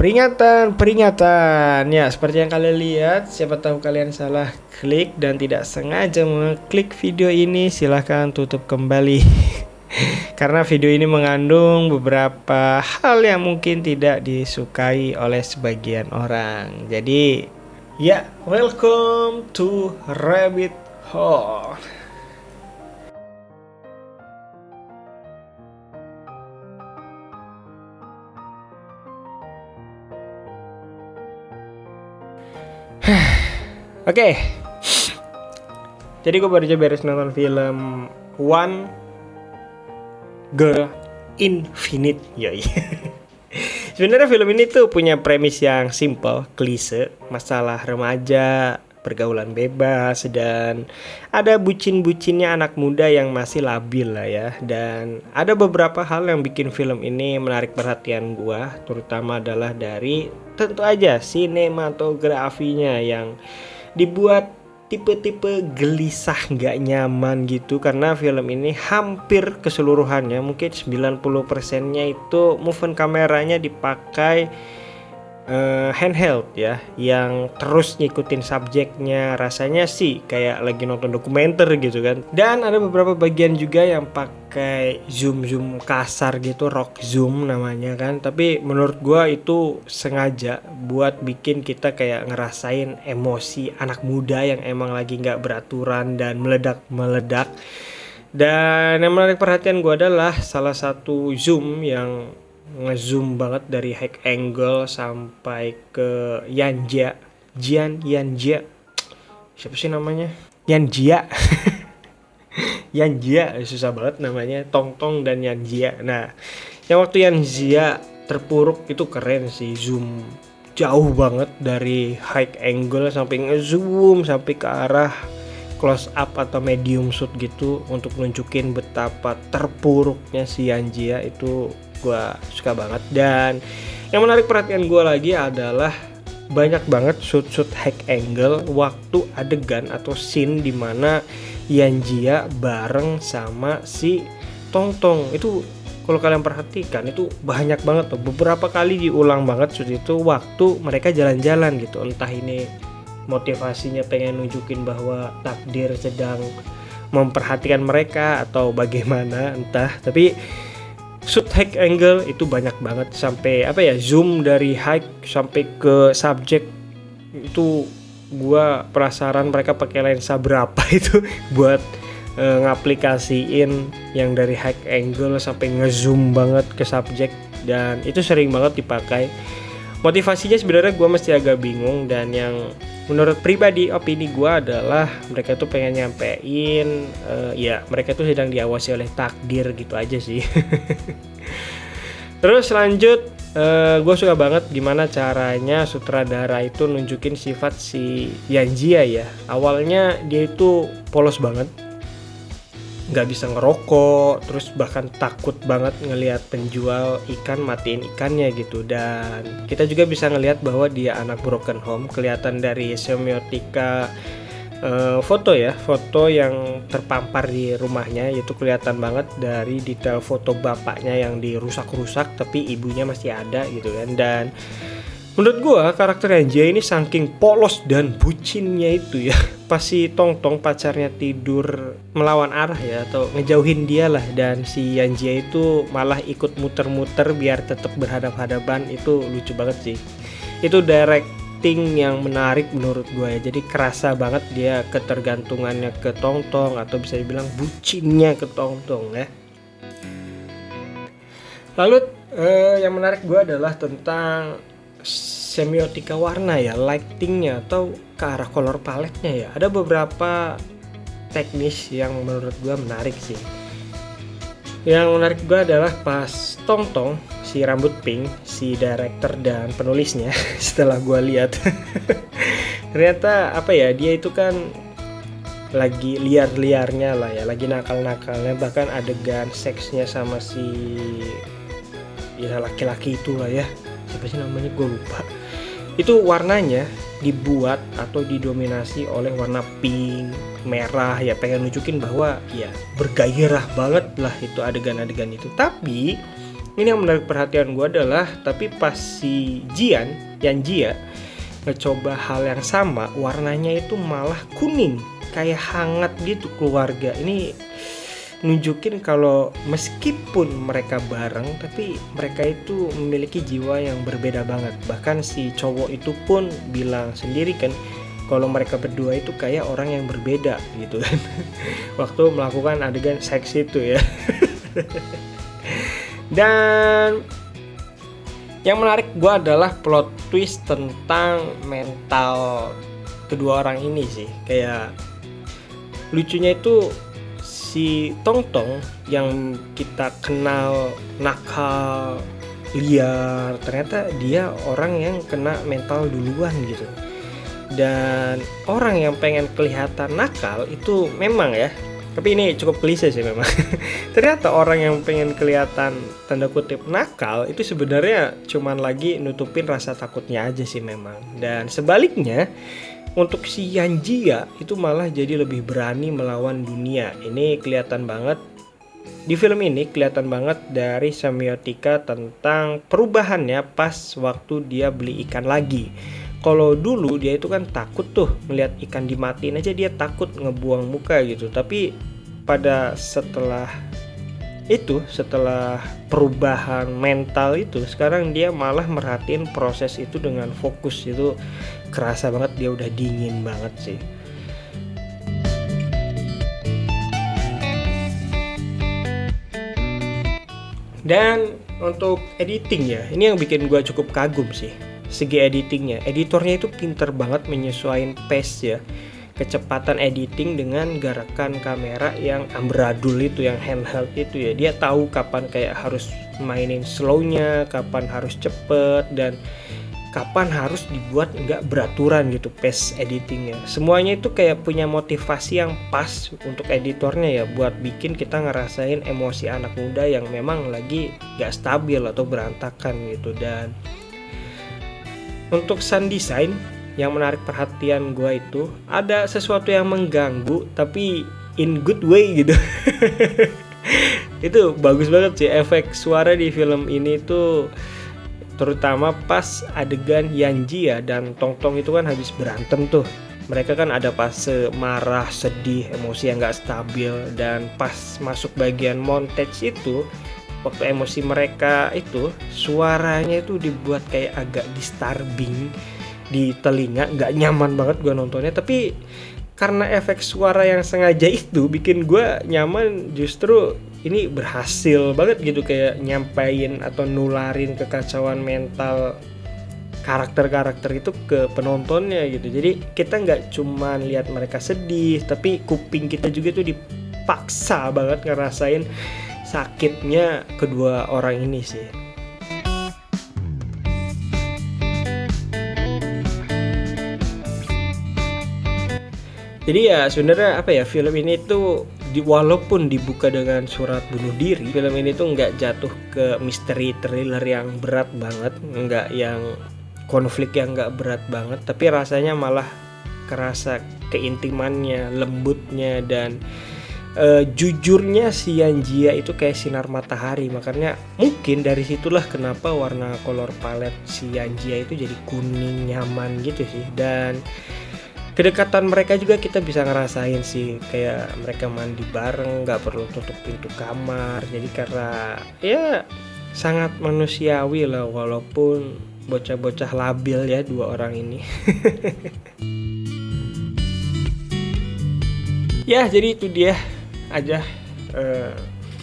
Peringatan, peringatan. Ya, seperti yang kalian lihat, siapa tahu kalian salah klik dan tidak sengaja mengklik video ini, silahkan tutup kembali. Karena video ini mengandung beberapa hal yang mungkin tidak disukai oleh sebagian orang. Jadi, ya, welcome to Rabbit Hole. Oke. Jadi gue baru aja beres nonton film One Girl Infinite. Yoi. Sebenarnya film ini tuh punya premis yang simple, klise, masalah remaja, pergaulan bebas, dan ada bucin-bucinnya anak muda yang masih labil lah ya. Dan ada beberapa hal yang bikin film ini menarik perhatian gua, terutama adalah dari tentu aja sinematografinya yang dibuat tipe-tipe gelisah nggak nyaman gitu, karena film ini hampir keseluruhannya mungkin 90%-nya itu movement kameranya dipakai handheld ya, yang terus ngikutin subjeknya, rasanya sih kayak lagi nonton dokumenter gitu kan. Dan ada beberapa bagian juga yang pakai zoom kasar gitu, rock zoom namanya kan, tapi menurut gua itu sengaja buat bikin kita kayak ngerasain emosi anak muda yang emang lagi nggak beraturan dan meledak. Dan yang menarik perhatian gua adalah salah satu zoom yang ngezoom banget dari high angle sampai ke Yanjia, siapa sih namanya? Yanjia. Yanjia, susah banget namanya, Tongtong dan Yanjia. Nah, yang waktu Yanjia terpuruk itu keren sih, zoom jauh banget dari high angle sampai ngezoom sampai ke arah close up atau medium shot gitu untuk nunjukin betapa terpuruknya si Yanjia. Itu gue suka banget. Dan yang menarik perhatian gue lagi adalah banyak banget shoot high angle waktu adegan atau scene dimana Yanjia bareng sama si Tongtong. Itu kalau kalian perhatikan itu banyak banget tuh, beberapa kali diulang banget shoot itu waktu mereka jalan-jalan gitu. Entah ini motivasinya pengen nunjukin bahwa takdir sedang memperhatikan mereka atau bagaimana entah, tapi shoot high angle itu banyak banget, sampai zoom dari high sampai ke subjek. Itu gua penasaran mereka pakai lensa berapa itu buat ngaplikasiin yang dari high angle sampai ngezoom banget ke subjek, dan itu sering banget dipakai. Motivasinya sebenarnya gua masih agak bingung, dan yang menurut pribadi opini gua adalah mereka tuh pengen nyampein ya mereka tuh sedang diawasi oleh takdir gitu aja sih. Terus lanjut, gue suka banget gimana caranya sutradara itu nunjukin sifat si Yanjia ya. Awalnya dia itu polos banget, nggak bisa ngerokok, terus bahkan takut banget ngelihat penjual ikan matiin ikannya gitu. Dan kita juga bisa ngelihat bahwa dia anak broken home, kelihatan dari semiotika foto yang terpampar di rumahnya. Itu kelihatan banget dari detail foto bapaknya yang dirusak-rusak tapi ibunya masih ada gitu kan. Dan menurut gua karakter Yanjia ini saking polos dan bucinnya itu ya, pas si Tongtong pacarnya tidur melawan arah ya atau ngejauhin dia lah, dan si Yanjia itu malah ikut muter-muter biar tetap berhadap-hadapan. Itu lucu banget sih. Itu directing yang menarik menurut gue ya. Jadi kerasa banget dia ketergantungannya ke Tongtong, atau bisa dibilang bucinnya ke Tongtong ya. Lalu yang menarik gue adalah tentang semiotika warna ya, lightingnya atau ke arah color palette-nya ya. Ada beberapa teknis yang menurut gue menarik sih. Yang menarik gue adalah pas Tongtong, si rambut pink, si director dan penulisnya setelah gue lihat ternyata dia itu kan lagi liar-liarnya lah ya, lagi nakal-nakalnya, bahkan adegan seksnya sama si laki-laki itu lah ya, siapa sih namanya gue lupa. Itu warnanya dibuat atau didominasi oleh warna pink, merah ya, pengen nunjukin bahwa ya bergairah banget lah itu adegan-adegan itu. Tapi Ini yang menarik perhatian gue adalah, tapi pas si Yan Jia ngecoba hal yang sama, warnanya itu malah kuning, kayak hangat gitu keluarga. Ini nunjukin kalau meskipun mereka bareng, tapi mereka itu memiliki jiwa yang berbeda banget. Bahkan si cowok itu pun bilang sendiri kan, kalau mereka berdua itu kayak orang yang berbeda gitu kan. Waktu melakukan adegan seks itu ya. Dan yang menarik gue adalah plot twist tentang mental kedua orang ini sih. Kayak lucunya itu si Tong yang kita kenal nakal, liar, ternyata dia orang yang kena mental duluan gitu. Dan orang yang pengen kelihatan nakal itu memang ya, tapi ini cukup klise sih memang. Ternyata orang yang pengen kelihatan tanda kutip nakal itu sebenarnya cuman lagi nutupin rasa takutnya aja sih memang. Dan sebaliknya untuk si Yan Jia itu malah jadi lebih berani melawan dunia. Ini kelihatan banget di film ini, kelihatan banget dari semiotika tentang perubahannya pas waktu dia beli ikan lagi. Kalau dulu dia itu kan takut tuh melihat ikan dimatiin aja, dia takut ngebuang muka gitu. Tapi pada setelah perubahan mental itu, sekarang dia malah merhatiin proses itu dengan fokus. Itu kerasa banget, dia udah dingin banget sih. Dan untuk editing ya, ini yang bikin gue cukup kagum sih. Segi editingnya, editornya itu pinter banget menyesuaikan pace ya, kecepatan editing dengan gerakan kamera yang amburadul itu, yang handheld itu ya. Dia tahu kapan kayak harus mainin slownya, kapan harus cepet, dan kapan harus dibuat nggak beraturan gitu pace editingnya. Semuanya itu kayak punya motivasi yang pas untuk editornya ya, buat bikin kita ngerasain emosi anak muda yang memang lagi nggak stabil atau berantakan gitu. Dan untuk sound design yang menarik perhatian gue itu, ada sesuatu yang mengganggu tapi in good way gitu. Itu bagus banget sih efek suara di film ini tuh, terutama pas adegan Yan Jia dan Tong itu kan habis berantem tuh. Mereka kan ada fase marah, sedih, emosi yang gak stabil. Dan pas masuk bagian montage itu, waktu emosi mereka itu, suaranya itu dibuat kayak agak disturbing di telinga, gak nyaman banget gue nontonnya. Tapi karena efek suara yang sengaja itu bikin gue nyaman, justru ini berhasil banget gitu, kayak nyampain atau nularin kekacauan mental karakter-karakter itu ke penontonnya gitu. Jadi kita nggak cuma lihat mereka sedih, tapi kuping kita juga tuh dipaksa banget ngerasain sakitnya kedua orang ini sih. Jadi ya sebenarnya apa ya, film ini tuh walaupun dibuka dengan surat bunuh diri, film ini tuh nggak jatuh ke misteri thriller yang berat banget, nggak yang konflik yang nggak berat banget, tapi rasanya malah kerasa keintimannya, lembutnya, dan jujurnya si Yan Jia itu kayak sinar matahari. Makanya mungkin dari situlah kenapa warna color palette si Yan Jia itu jadi kuning nyaman gitu sih. Dan kedekatan mereka juga kita bisa ngerasain sih, kayak mereka mandi bareng, nggak perlu tutup pintu kamar. Jadi karena ya sangat manusiawi lah, walaupun bocah-bocah labil ya dua orang ini. Ya jadi itu dia aja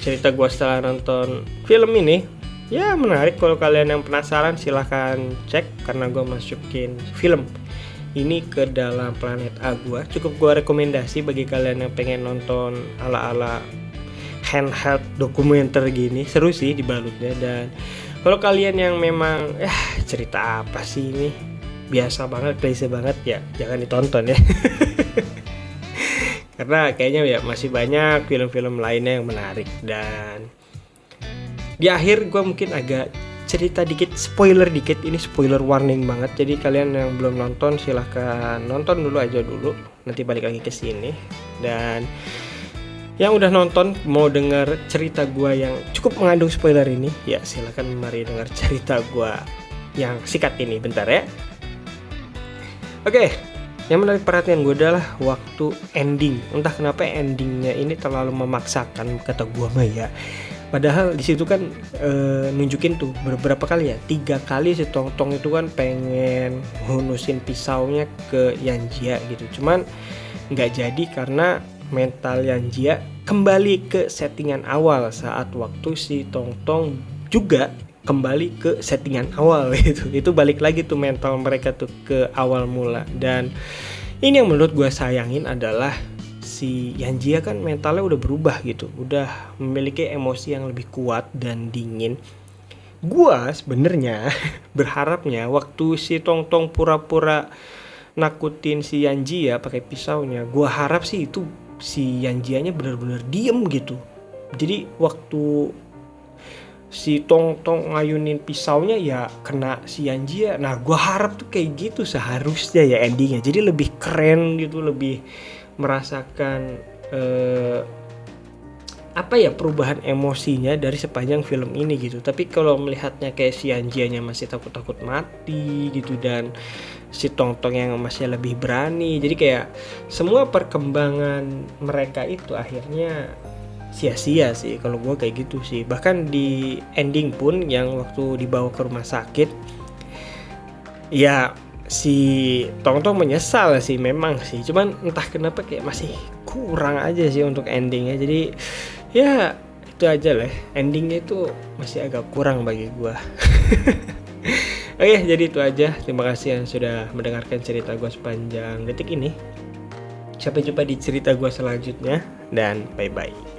cerita gue setelah nonton film ini. Ya menarik, kalau kalian yang penasaran silahkan cek, karena gue masukin film ini ke dalam Planet A gue. Cukup gue rekomendasi bagi kalian yang pengen nonton ala-ala handheld dokumenter gini, seru sih dibalutnya. Dan kalau kalian yang memang cerita apa sih ini, biasa banget, klise banget, ya jangan ditonton ya. Karena kayaknya ya masih banyak film-film lainnya yang menarik. Dan di akhir gue mungkin agak cerita dikit, spoiler dikit. Ini spoiler warning banget. Jadi kalian yang belum nonton silahkan nonton dulu aja dulu, nanti balik lagi ke sini. Dan Yang udah nonton mau denger cerita gua yang cukup mengandung spoiler ini, ya silakan mari dengar cerita gua yang sikat ini bentar ya. Oke, yang menarik perhatian gue adalah waktu ending. Entah kenapa endingnya ini terlalu memaksakan kata gue mah ya. Padahal di situ kan nunjukin tuh beberapa kali ya, 3 kali si Tong Tong itu kan pengen hunusin pisaunya ke Yanjia gitu. Cuman nggak jadi karena mental Yanjia kembali ke settingan awal saat waktu si Tong Tong juga kembali ke settingan awal gitu. Itu balik lagi tuh mental mereka tuh ke awal mula. Dan ini yang menurut gue sayangin adalah si Yanjia kan mentalnya udah berubah gitu, udah memiliki emosi yang lebih kuat dan dingin. Gua sebenarnya berharapnya waktu si Tong Tong pura-pura nakutin si Yanjia pakai pisaunya, gua harap sih itu si Yanjianya benar-benar diem gitu. Jadi waktu si Tong Tong ngayunin pisaunya ya kena si Yanjia. Nah gua harap tuh kayak gitu seharusnya ya endingnya. Jadi lebih keren gitu, lebih merasakan apa ya, perubahan emosinya dari sepanjang film ini gitu. Tapi kalau melihatnya kayak si Yanjianya masih takut-takut mati gitu dan si Tong Tong yang masih lebih berani, jadi kayak semua perkembangan mereka itu akhirnya sia-sia sih kalau gue kayak gitu sih. Bahkan di ending pun yang waktu dibawa ke rumah sakit ya si Tong Tong menyesal sih memang sih, cuman entah kenapa kayak masih kurang aja sih untuk endingnya. Jadi ya itu aja lah, endingnya itu masih agak kurang bagi gue. Oke, jadi itu aja. Terima kasih yang sudah mendengarkan cerita gue sepanjang detik ini. Sampai jumpa di cerita gue selanjutnya dan bye bye.